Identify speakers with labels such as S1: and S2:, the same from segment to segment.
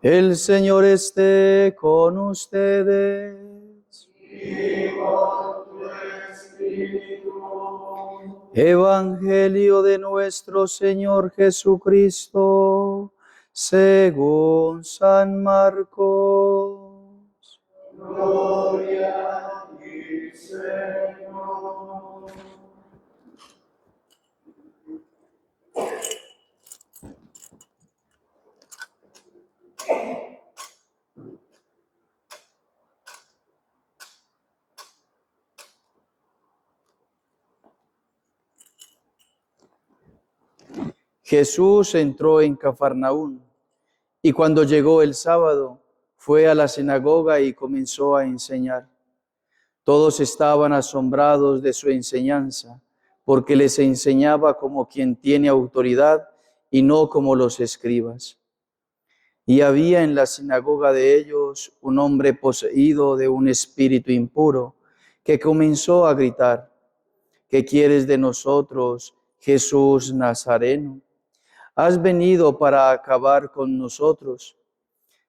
S1: El Señor esté con ustedes.
S2: Y con tu espíritu.
S1: Evangelio de nuestro Señor Jesucristo, según San Marcos.
S2: Gloria a ti, Señor.
S1: Jesús entró en Cafarnaún y cuando llegó el sábado fue a la sinagoga y comenzó a enseñar. Todos estaban asombrados de su enseñanza, porque les enseñaba como quien tiene autoridad y no como los escribas. Y había en la sinagoga de ellos un hombre poseído de un espíritu impuro, que comenzó a gritar: ¿qué quieres de nosotros, Jesús Nazareno? ¿Has venido para acabar con nosotros?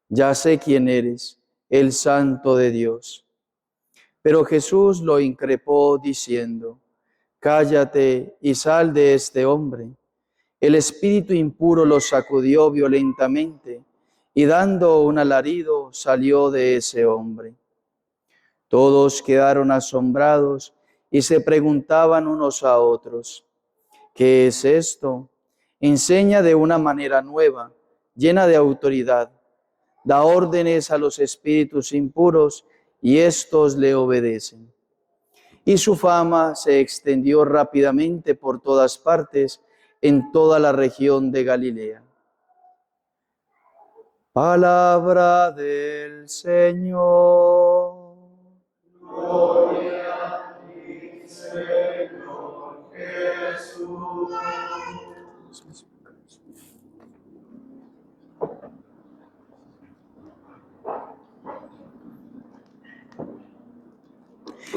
S1: Ya sé quién eres, el Santo de Dios. Pero Jesús lo increpó diciendo: cállate y sal de este hombre. El espíritu impuro lo sacudió violentamente y dando un alarido salió de ese hombre. Todos quedaron asombrados y se preguntaban unos a otros: ¿qué es esto? Enseña de una manera nueva, llena de autoridad. Da órdenes a los espíritus impuros y éstos le obedecen. Y su fama se extendió rápidamente por todas partes, en toda la región de Galilea. Palabra del Señor.
S2: Gloria a ti, Señor Jesús.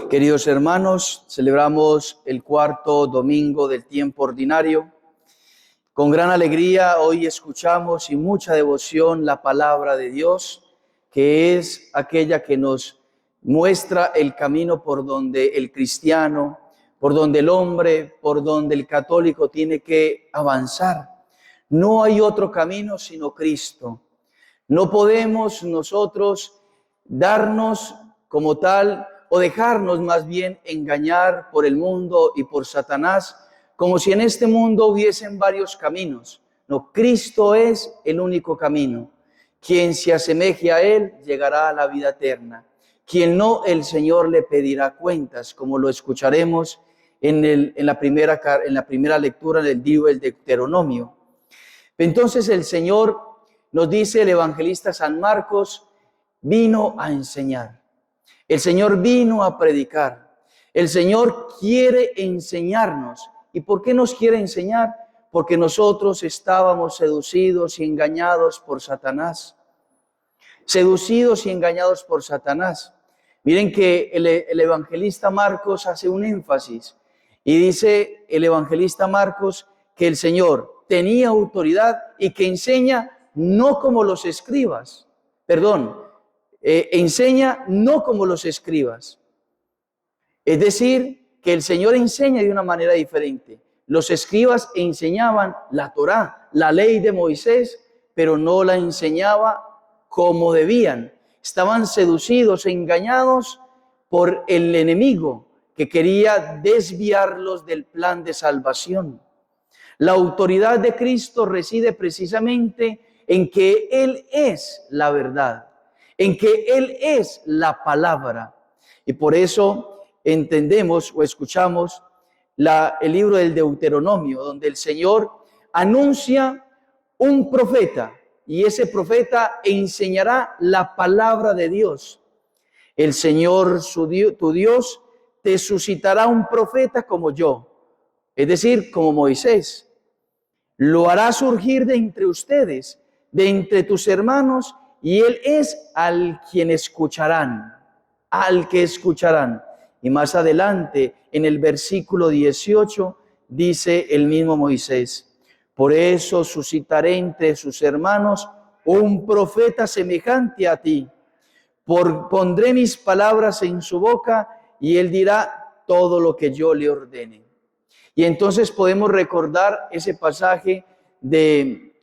S1: Queridos hermanos, celebramos el cuarto domingo del tiempo ordinario. Con gran alegría hoy escuchamos y mucha devoción la palabra de Dios, que es aquella que nos muestra el camino por donde el cristiano, por donde el hombre, por donde el católico tiene que avanzar. No hay otro camino sino Cristo. No podemos nosotros darnos como tal o dejarnos más bien engañar por el mundo y por Satanás, como si en este mundo hubiesen varios caminos. No, Cristo es el único camino. Quien se asemeje a Él llegará a la vida eterna. Quien no, el Señor le pedirá cuentas, como lo escucharemos en la primera lectura del libro del Deuteronomio. Entonces el Señor, nos dice el evangelista San Marcos, vino a enseñar. El Señor vino a predicar. El Señor quiere enseñarnos. ¿Y por qué nos quiere enseñar? Porque nosotros estábamos seducidos y engañados por Satanás. Seducidos y engañados por Satanás. Miren que el evangelista Marcos hace un énfasis y dice el evangelista Marcos que el Señor tenía autoridad y que enseña no como los escribas. Enseña no como los escribas. Es decir, que el Señor enseña de una manera diferente. Los escribas enseñaban la Torá, la ley de Moisés, pero no la enseñaba como debían. Estaban seducidos e engañados por el enemigo que quería desviarlos del plan de salvación. La autoridad de Cristo reside precisamente en que Él es la verdad, en que Él es la palabra. Y por eso entendemos o escuchamos el libro del Deuteronomio, donde el Señor anuncia un profeta, y ese profeta enseñará la palabra de Dios. El Señor, tu Dios, te suscitará un profeta como yo, es decir, como Moisés. Lo hará surgir de entre ustedes, de entre tus hermanos, y él es al quien escucharán, al que escucharán. Y más adelante, en el versículo 18, dice el mismo Moisés: por eso suscitaré entre sus hermanos un profeta semejante a ti. Pondré mis palabras en su boca y él dirá todo lo que yo le ordene. Y entonces podemos recordar ese pasaje de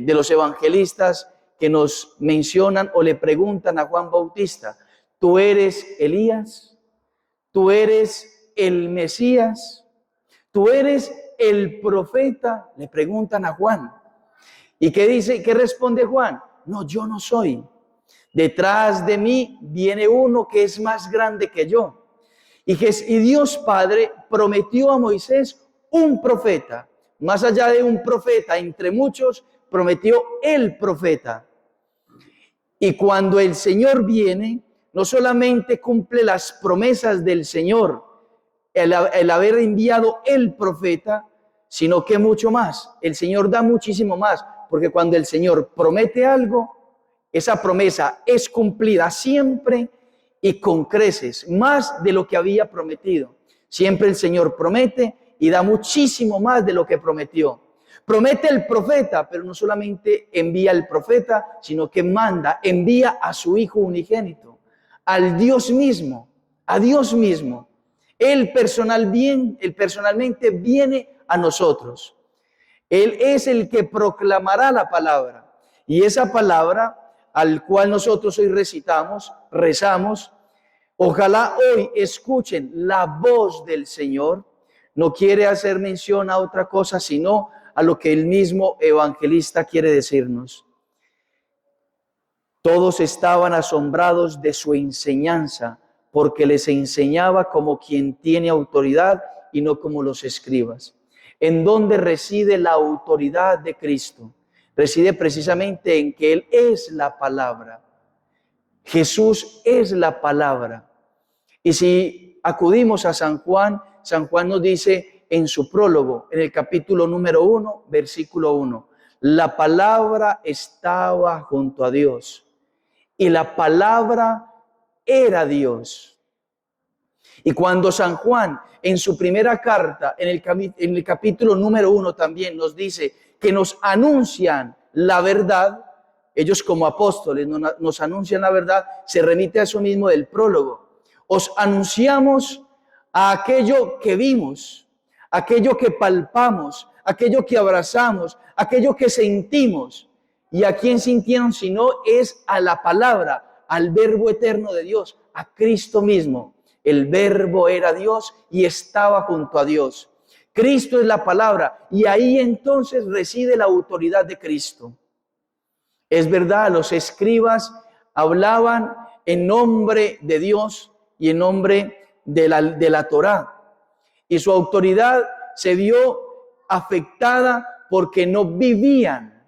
S1: los evangelistas que nos mencionan o le preguntan a Juan Bautista: ¿tú eres Elías? ¿Tú eres el Mesías? ¿Tú eres el profeta? Le preguntan a Juan. ¿Y qué dice? ¿Qué responde Juan? No, yo no soy. Detrás de mí viene uno que es más grande que yo. Y Dios Padre prometió a Moisés un profeta. Más allá de un profeta, entre muchos, prometió el profeta. Y cuando el Señor viene, no solamente cumple las promesas del Señor, el haber enviado el profeta, sino que mucho más. El Señor da muchísimo más, porque cuando el Señor promete algo, esa promesa es cumplida siempre y con creces, más de lo que había prometido. Siempre el Señor promete y da muchísimo más de lo que prometió. Promete el profeta, pero no solamente envía al profeta, sino que envía a su Hijo unigénito, al Dios mismo, a Dios mismo. Él personalmente viene a nosotros. Él es el que proclamará la palabra. Y esa palabra, al cual nosotros hoy rezamos, ojalá hoy escuchen la voz del Señor. No quiere hacer mención a otra cosa, sino a lo que el mismo evangelista quiere decirnos. Todos estaban asombrados de su enseñanza, porque les enseñaba como quien tiene autoridad y no como los escribas. ¿En dónde reside la autoridad de Cristo? Reside precisamente en que Él es la palabra. Jesús es la palabra. Y si acudimos a San Juan nos dice en su prólogo, en el capítulo número 1, versículo 1, la palabra estaba junto a Dios y la palabra era Dios. Y cuando San Juan en su primera carta, en el capítulo número 1 también nos dice que nos anuncian la verdad, ellos como apóstoles nos anuncian la verdad, se remite a eso mismo del prólogo. Os anunciamos a aquello que vimos, aquello que palpamos, aquello que abrazamos, aquello que sentimos. ¿Y a quién sintieron? Sino es a la palabra, al verbo eterno de Dios, a Cristo mismo. El verbo era Dios y estaba junto a Dios. Cristo es la palabra y ahí entonces reside la autoridad de Cristo. Es verdad, los escribas hablaban en nombre de Dios y en nombre de la Torá. Y su autoridad se vio afectada porque no vivían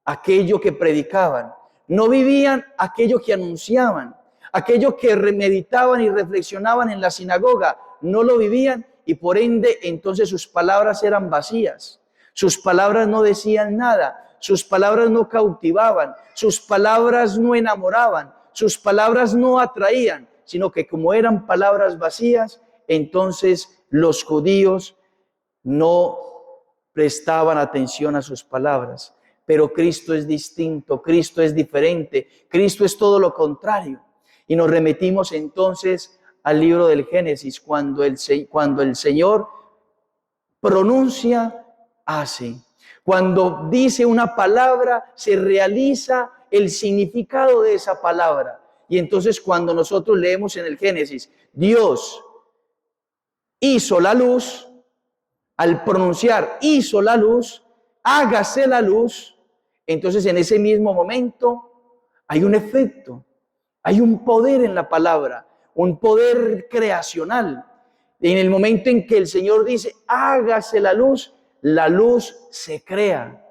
S1: aquello que predicaban, no vivían aquello que anunciaban, aquello que meditaban y reflexionaban en la sinagoga, no lo vivían y por ende entonces sus palabras eran vacías, sus palabras no decían nada, sus palabras no cautivaban, sus palabras no enamoraban, sus palabras no atraían, sino que como eran palabras vacías, entonces los judíos no prestaban atención a sus palabras. Pero Cristo es distinto, Cristo es diferente, Cristo es todo lo contrario. Y nos remitimos entonces al libro del Génesis, cuando el Señor pronuncia, hace. Cuando dice una palabra, se realiza el significado de esa palabra. Y entonces cuando nosotros leemos en el Génesis, Dios hizo la luz, al pronunciar hizo la luz, hágase la luz, entonces en ese mismo momento hay un efecto, hay un poder en la palabra, un poder creacional. En el momento en que el Señor dice, hágase la luz se crea.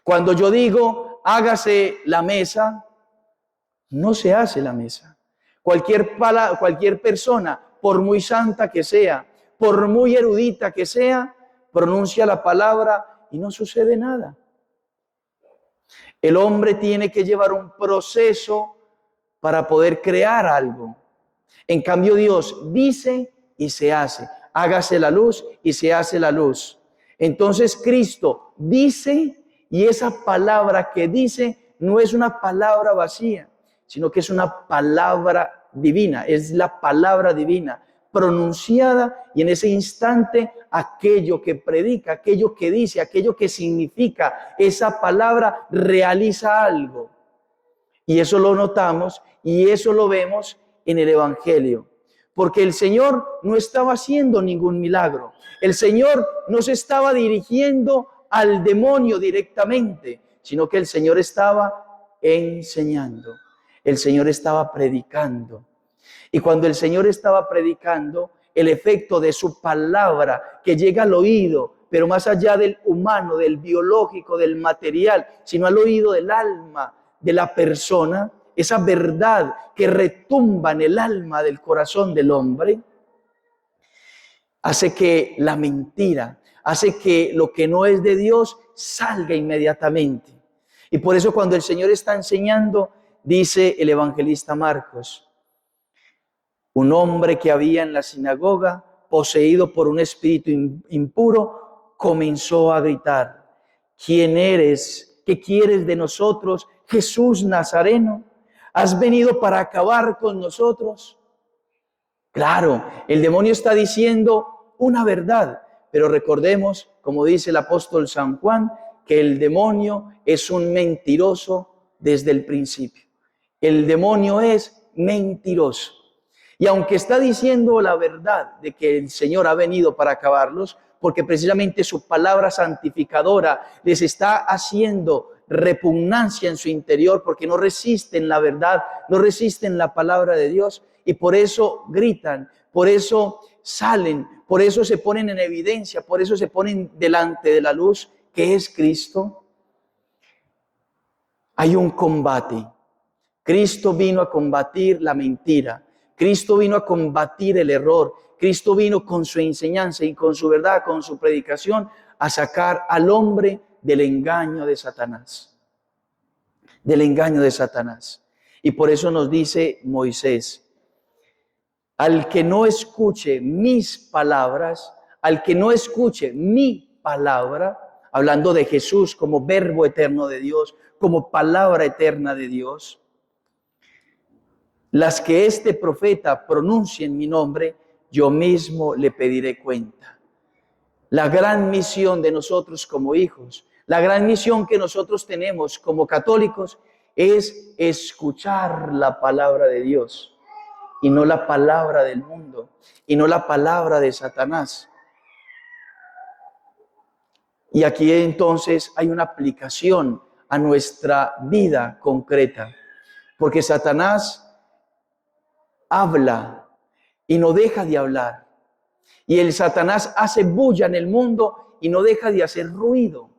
S1: Cuando yo digo, hágase la mesa, no se hace la mesa. Cualquier persona, por muy santa que sea, por muy erudita que sea, pronuncia la palabra y no sucede nada. El hombre tiene que llevar un proceso para poder crear algo. En cambio, Dios dice y se hace. Hágase la luz y se hace la luz. Entonces Cristo dice Y esa palabra que dice no es una palabra vacía, sino que es una palabra divina, es la palabra divina pronunciada, y en ese instante aquello que predica, aquello que dice, aquello que significa esa palabra realiza algo. Y eso lo notamos y eso lo vemos en el Evangelio. Porque el Señor no estaba haciendo ningún milagro. El Señor no se estaba dirigiendo al demonio directamente, sino que el Señor estaba enseñando. El Señor estaba predicando. Y cuando el Señor estaba predicando, el efecto de su palabra que llega al oído, pero más allá del humano, del biológico, del material, sino al oído del alma de la persona, esa verdad que retumba en el alma del corazón del hombre, hace que la mentira, hace que lo que no es de Dios salga inmediatamente. Y por eso cuando el Señor está enseñando, dice el evangelista Marcos, un hombre que había en la sinagoga, poseído por un espíritu impuro, comenzó a gritar, ¿quién eres? ¿Qué quieres de nosotros, Jesús Nazareno? ¿Has venido para acabar con nosotros? Claro, el demonio está diciendo una verdad, pero recordemos, como dice el apóstol San Juan, que el demonio es un mentiroso desde el principio. El demonio es mentiroso. Y aunque está diciendo la verdad de que el Señor ha venido para acabarlos, porque precisamente su palabra santificadora les está haciendo repugnancia en su interior, porque no resisten la verdad, no resisten la palabra de Dios, y por eso gritan, por eso salen, por eso se ponen en evidencia, por eso se ponen delante de la luz, que es Cristo. Hay un combate. Cristo vino a combatir la mentira. Cristo vino a combatir el error. Cristo vino con su enseñanza y con su verdad, con su predicación, a sacar al hombre del engaño de Satanás. Del engaño de Satanás. Y por eso nos dice Moisés, al que no escuche mis palabras, al que no escuche mi palabra, hablando de Jesús como verbo eterno de Dios, como palabra eterna de Dios, las que este profeta pronuncie en mi nombre, yo mismo le pediré cuenta. La gran misión de nosotros como hijos, la gran misión que nosotros tenemos como católicos es escuchar la palabra de Dios y no la palabra del mundo y no la palabra de Satanás. Y aquí entonces hay una aplicación a nuestra vida concreta, porque Satanás habla y no deja de hablar. Y el Satanás hace bulla en el mundo y no deja de hacer ruido.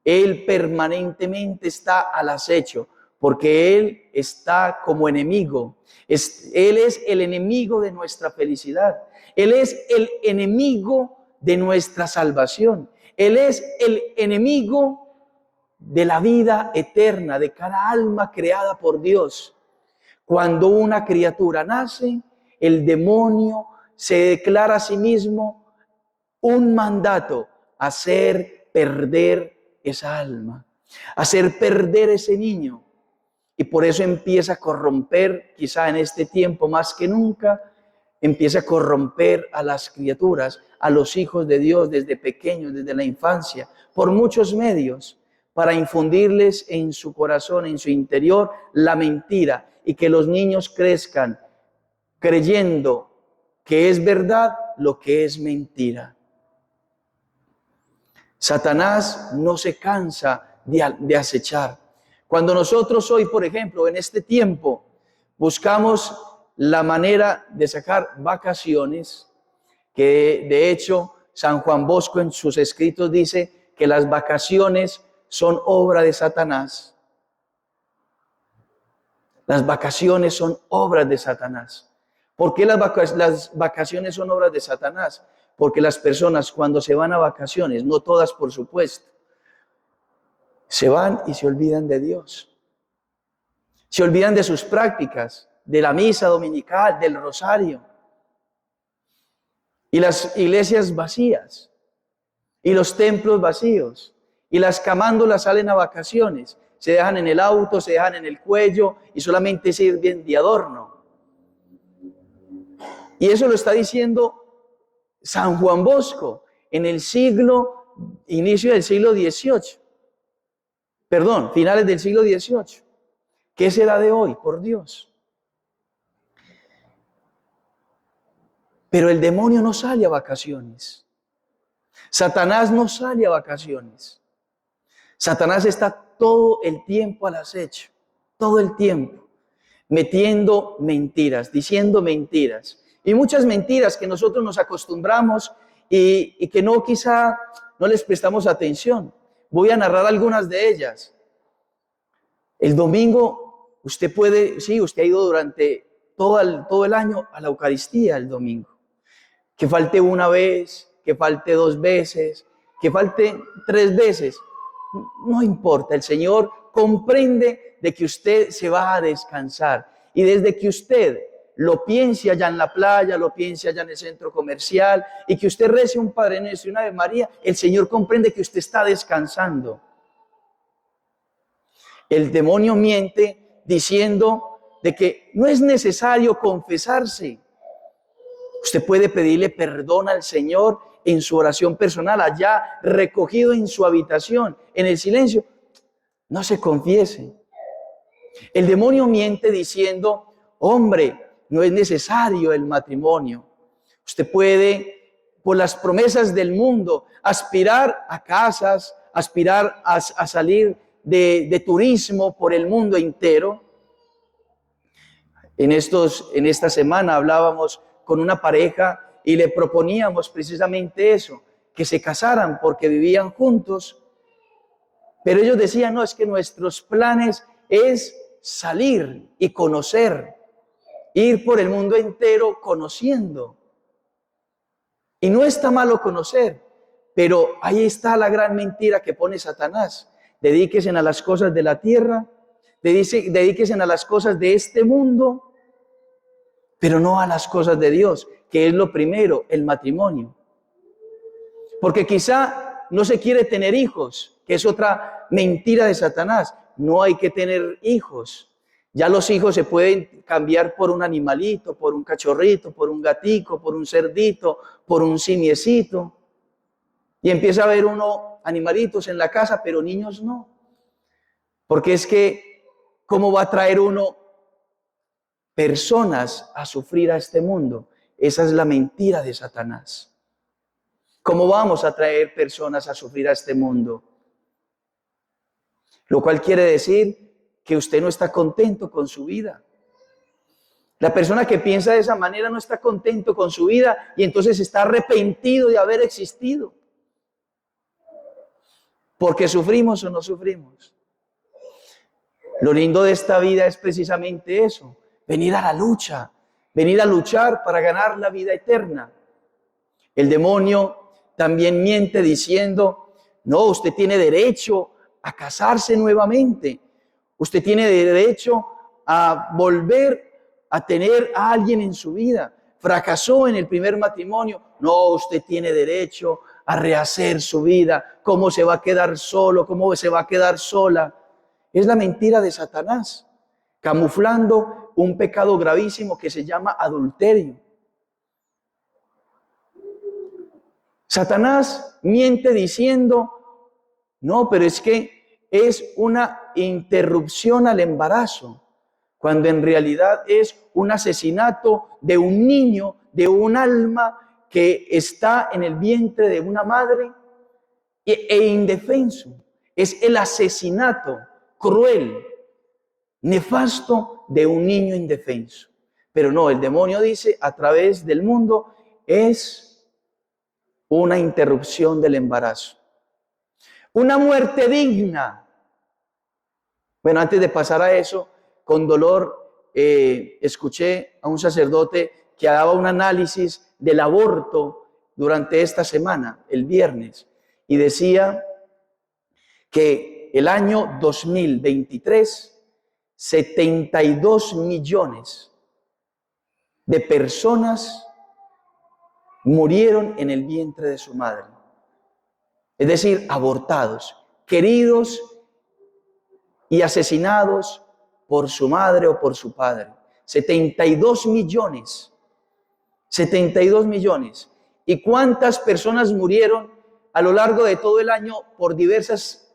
S1: Él permanentemente está al acecho, porque él está como enemigo. Él es el enemigo de nuestra felicidad. Él es el enemigo de nuestra salvación. Él es el enemigo de la vida eterna, de cada alma creada por Dios. Cuando una criatura nace, el demonio se declara a sí mismo un mandato: hacer perder esa alma, hacer perder ese niño. Y por eso empieza a corromper, quizá en este tiempo más que nunca, empieza a corromper a las criaturas, a los hijos de Dios desde pequeños, desde la infancia, por muchos medios, para infundirles en su corazón, en su interior, la mentira, y que los niños crezcan creyendo que es verdad lo que es mentira. Satanás no se cansa de acechar. Cuando nosotros hoy, por ejemplo, en este tiempo, buscamos la manera de sacar vacaciones, que de hecho San Juan Bosco en sus escritos dice que las vacaciones son obra de Satanás. Las vacaciones son obras de Satanás. ¿Por qué las vacaciones son obras de Satanás? Porque las personas cuando se van a vacaciones, no todas por supuesto, se van y se olvidan de Dios. Se olvidan de sus prácticas, de la misa dominical, del rosario. Y las iglesias vacías, y los templos vacíos, Y las camándulas salen a vacaciones, se dejan en el auto, se dejan en el cuello y solamente sirven de adorno. Y eso lo está diciendo San Juan Bosco en el inicio del siglo XVIII. Perdón, finales del siglo XVIII. ¿Qué será de hoy, por Dios? Pero el demonio no sale a vacaciones. Satanás no sale a vacaciones. Satanás está todo el tiempo al acecho, todo el tiempo, metiendo mentiras, diciendo mentiras. Y muchas mentiras que nosotros nos acostumbramos y que quizá no les prestamos atención. Voy a narrar algunas de ellas. El domingo, usted ha ido durante todo el año a la Eucaristía el domingo. Que falte una vez, que falte 2 veces, que falte 3 veces. No importa, el Señor comprende de que usted se va a descansar. Y desde que usted lo piense allá en la playa, lo piense allá en el centro comercial, y que usted rece un Padre Nuestro y una Ave María, el Señor comprende que usted está descansando. El demonio miente diciendo de que no es necesario confesarse. Usted puede pedirle perdón al Señor en su oración personal, allá recogido en su habitación, en el silencio. No se confiese. El demonio miente diciendo, hombre, no es necesario el matrimonio. Usted puede, por las promesas del mundo, aspirar a casas, aspirar a salir de turismo por el mundo entero. En esta semana hablábamos con una pareja y le proponíamos precisamente eso, que se casaran porque vivían juntos. Pero ellos decían, no, es que nuestros planes es salir y conocer, ir por el mundo entero conociendo. Y no está malo conocer, pero ahí está la gran mentira que pone Satanás. Dedíquense a las cosas de la tierra, dedíquense a las cosas de este mundo, pero no a las cosas de Dios, que es lo primero, el matrimonio. Porque quizá no se quiere tener hijos, que es otra mentira de Satanás. No hay que tener hijos. Ya los hijos se pueden cambiar por un animalito, por un cachorrito, por un gatico, por un cerdito, por un simiecito. Y empieza a haber uno animalitos en la casa, pero niños no. Porque es que, ¿cómo va a traer uno personas a sufrir a este mundo? Esa es la mentira de Satanás. ¿Cómo vamos a traer personas a sufrir a este mundo? Lo cual quiere decir que usted no está contento con su vida. La persona que piensa de esa manera no está contento con su vida y entonces está arrepentido de haber existido. Porque sufrimos o no sufrimos. Lo lindo de esta vida es precisamente eso, venir a la lucha, venir a luchar para ganar la vida eterna. El demonio también miente diciendo, no, usted tiene derecho a casarse nuevamente. Usted tiene derecho a volver a tener a alguien en su vida. Fracasó en el primer matrimonio. No, usted tiene derecho a rehacer su vida. ¿Cómo se va a quedar solo? ¿Cómo se va a quedar sola? Es la mentira de Satanás, camuflando un pecado gravísimo que se llama adulterio. Satanás miente diciendo, no, pero es que es una interrupción al embarazo, cuando en realidad es un asesinato de un niño, de un alma que está en el vientre de una madre e indefenso. Es el asesinato cruel, nefasto de un niño indefenso. Pero no, el demonio dice a través del mundo es una interrupción del embarazo. Una muerte digna. Bueno, antes de pasar a eso, con dolor escuché a un sacerdote que daba un análisis del aborto durante esta semana, el viernes, y decía que el año 2023, 72 millones de personas murieron en el vientre de su madre. Es decir, abortados. queridos y asesinados por su madre o por su padre. 72 millones. 72 millones. ¿Y cuántas personas murieron a lo largo de todo el año por diversas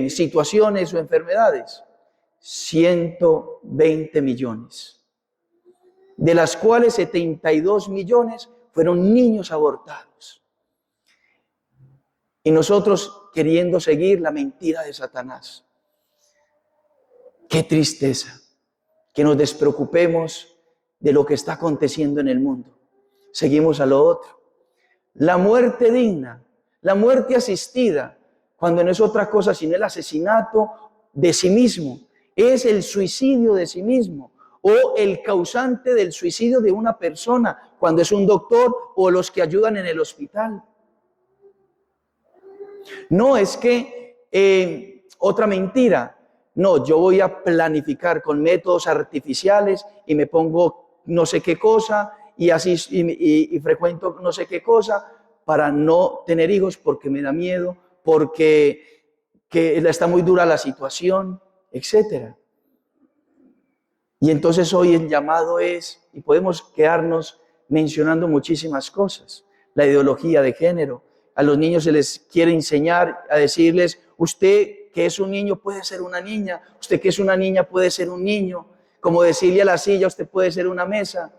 S1: situaciones o enfermedades? 120 millones. De las cuales 72 millones fueron niños abortados. Y nosotros queriendo seguir la mentira de Satanás. Qué tristeza que nos despreocupemos de lo que está aconteciendo en el mundo. Seguimos a lo otro. La muerte digna, la muerte asistida, cuando no es otra cosa sino el asesinato de sí mismo, es el suicidio de sí mismo o el causante del suicidio de una persona, cuando es un doctor o los que ayudan en el hospital. No es que otra mentira. No, yo voy a planificar con métodos artificiales y me pongo no sé qué cosa y así y frecuento no sé qué cosa para no tener hijos porque me da miedo, porque está muy dura la situación, etcétera. Y entonces hoy el llamado es, y podemos quedarnos mencionando muchísimas cosas, la ideología de género. A los niños se les quiere enseñar a decirles, usted que es un niño puede ser una niña, usted que es una niña puede ser un niño, como decirle a la silla, usted puede ser una mesa,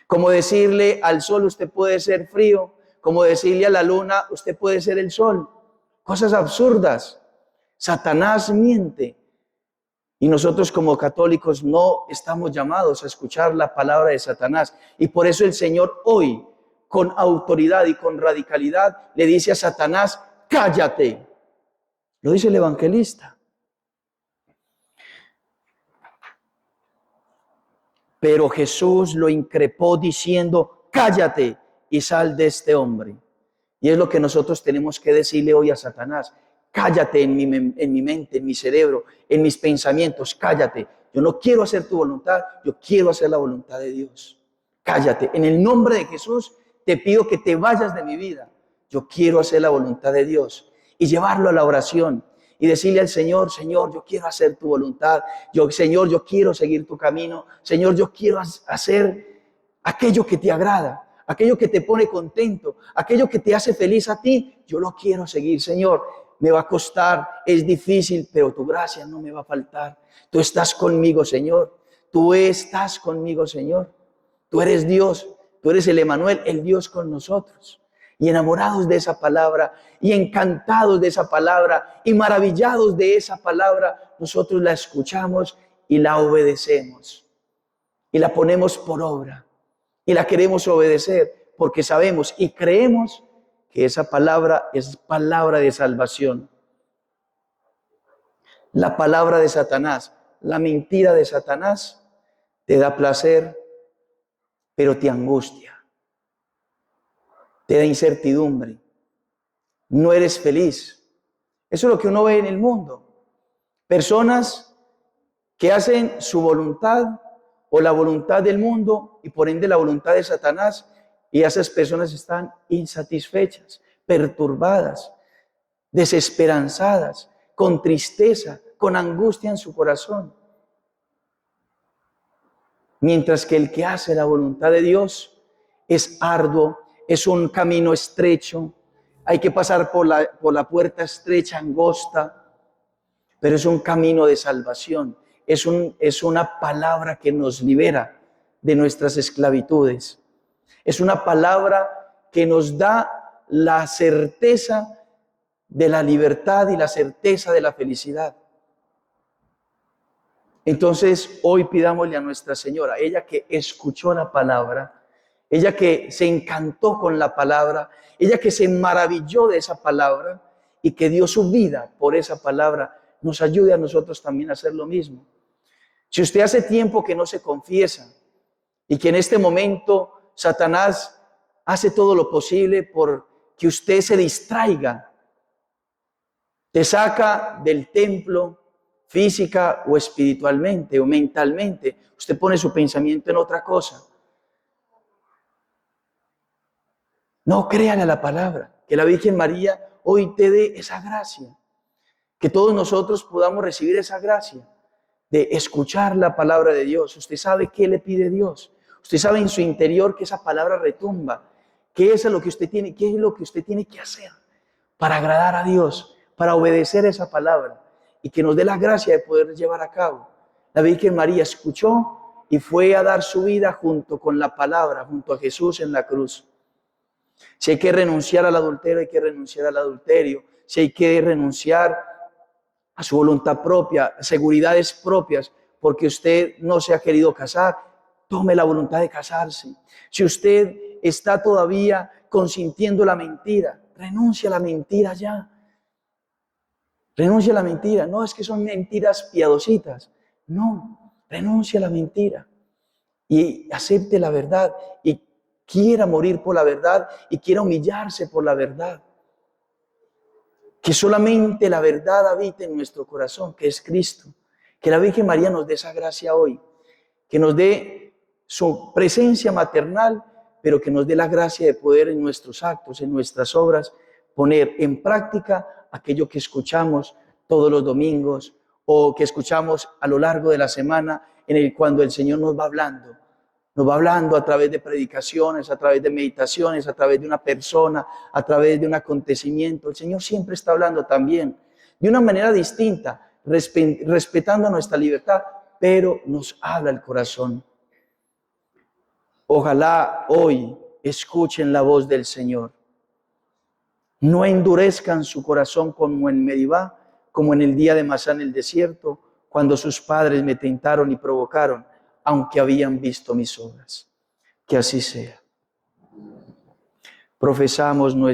S1: como decirle al sol, usted puede ser frío, como decirle a la luna, usted puede ser el sol. Cosas absurdas. Satanás miente. Y nosotros como católicos no estamos llamados a escuchar la palabra de Satanás. Y por eso el Señor hoy, con autoridad y con radicalidad, le dice a Satanás, cállate. Lo dice el evangelista. Pero Jesús lo increpó diciendo, cállate y sal de este hombre. Y es lo que nosotros tenemos que decirle hoy a Satanás. Cállate en mi mente, en mi cerebro, en mis pensamientos, cállate. Yo no quiero hacer tu voluntad, yo quiero hacer la voluntad de Dios. Cállate. En el nombre de Jesús te pido que te vayas de mi vida. Yo quiero hacer la voluntad de Dios y llevarlo a la oración y decirle al Señor, Señor, yo quiero hacer tu voluntad. Señor, yo quiero seguir tu camino. Señor, yo quiero hacer aquello que te agrada, aquello que te pone contento, aquello que te hace feliz a ti. Yo lo quiero seguir, Señor. Me va a costar, es difícil, pero tu gracia no me va a faltar. Tú estás conmigo, Señor. Tú estás conmigo, Señor. Tú eres Dios, tú eres el Emanuel, el Dios con nosotros. Y enamorados de esa palabra, y encantados de esa palabra, y maravillados de esa palabra, nosotros la escuchamos y la obedecemos. Y la ponemos por obra. Y la queremos obedecer porque sabemos y creemos que esa palabra es palabra de salvación. La palabra de Satanás, la mentira de Satanás, te da placer, pero te angustia, te da incertidumbre, no eres feliz. Eso es lo que uno ve en el mundo. Personas que hacen su voluntad o la voluntad del mundo y por ende la voluntad de Satanás, y esas personas están insatisfechas, perturbadas, desesperanzadas, con tristeza, con angustia en su corazón. Mientras que el que hace la voluntad de Dios es arduo, es un camino estrecho, hay que pasar por la puerta estrecha, angosta, pero es un camino de salvación, es una palabra que nos libera de nuestras esclavitudes. Es una palabra que nos da la certeza de la libertad y la certeza de la felicidad. Entonces, hoy pidámosle a Nuestra Señora, ella que escuchó la palabra, ella que se encantó con la palabra, ella que se maravilló de esa palabra y que dio su vida por esa palabra, nos ayude a nosotros también a hacer lo mismo. Si usted hace tiempo que no se confiesa y que en este momento Satanás hace todo lo posible por que usted se distraiga, te saca del templo física o espiritualmente o mentalmente, usted pone su pensamiento en otra cosa. No, créale a la palabra. Que la Virgen María hoy te dé esa gracia. Que todos nosotros podamos recibir esa gracia de escuchar la palabra de Dios. Usted sabe qué le pide Dios. Usted sabe en su interior que esa palabra retumba. ¿Qué es lo que usted tiene? ¿Qué es lo que usted tiene que hacer para agradar a Dios, para obedecer esa palabra y que nos dé la gracia de poder llevar a cabo? La Virgen María escuchó y fue a dar su vida junto con la palabra, junto a Jesús en la cruz. Si hay que renunciar al adulterio, hay que renunciar al adulterio. Si hay que renunciar a su voluntad propia, a seguridades propias, porque usted no se ha querido casar, tome la voluntad de casarse. Si usted está todavía consintiendo la mentira, renuncia a la mentira ya. Renuncia a la mentira. No es que son mentiras piadositas. No, renuncia a la mentira. Y acepte la verdad. Y quiera morir por la verdad. Y quiera humillarse por la verdad. Que solamente la verdad habite en nuestro corazón, que es Cristo. Que la Virgen María nos dé esa gracia hoy. Que nos dé su presencia maternal, pero que nos dé la gracia de poder en nuestros actos, en nuestras obras, poner en práctica aquello que escuchamos todos los domingos o que escuchamos a lo largo de la semana, cuando el Señor nos va hablando a través de predicaciones, a través de meditaciones, a través de una persona, a través de un acontecimiento. El Señor siempre está hablando también, de una manera distinta, respetando nuestra libertad, pero nos habla el corazón. Ojalá hoy escuchen la voz del Señor. No endurezcan su corazón como en Meribá, como en el día de Masá en el desierto, cuando sus padres me tentaron y provocaron, aunque habían visto mis obras. Que así sea. Profesamos nuestra